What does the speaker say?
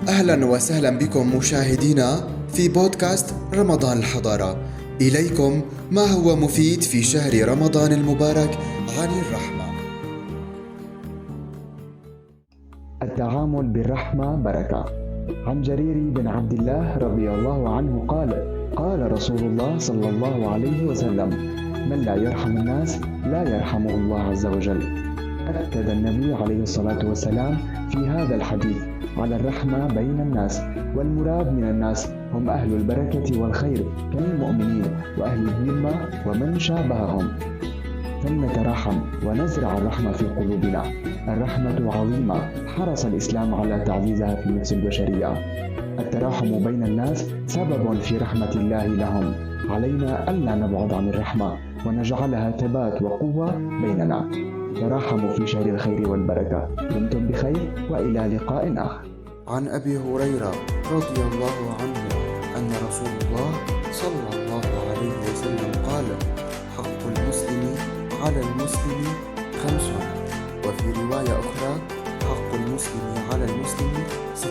أهلا وسهلا بكم مشاهدينا في بودكاست رمضان الحضارة. إليكم ما هو مفيد في شهر رمضان المبارك عن الرحمة. التعامل بالرحمة بركة. عن جرير بن عبد الله رضي الله عنه قال رسول الله صلى الله عليه وسلم: من لا يرحم الناس لا يرحمه الله عز وجل. أكد النبي عليه الصلاة والسلام في هذا الحديث على الرحمة بين الناس، والمراد من الناس هم أهل البركة والخير كالمؤمنين وأهل الذمة ومن شابههم، فلنترحم ونزرع الرحمة في قلوبنا. الرحمة عظيمة حرص الإسلام على تعزيزها في نفس البشرية. التراحم بين الناس سبب في رحمة الله لهم. علينا ألا نبعد عن الرحمة ونجعلها ثبات وقوة بيننا. تراحموا في شهر الخير والبركة. دمتم بخير وإلى لقاء آخر. عن أبي هريرة رضي الله عنه أن رسول الله صلى الله عليه وسلم قال: حق المسلم على المسلم 5، وفي رواية أخرى: حق المسلم على المسلم 6.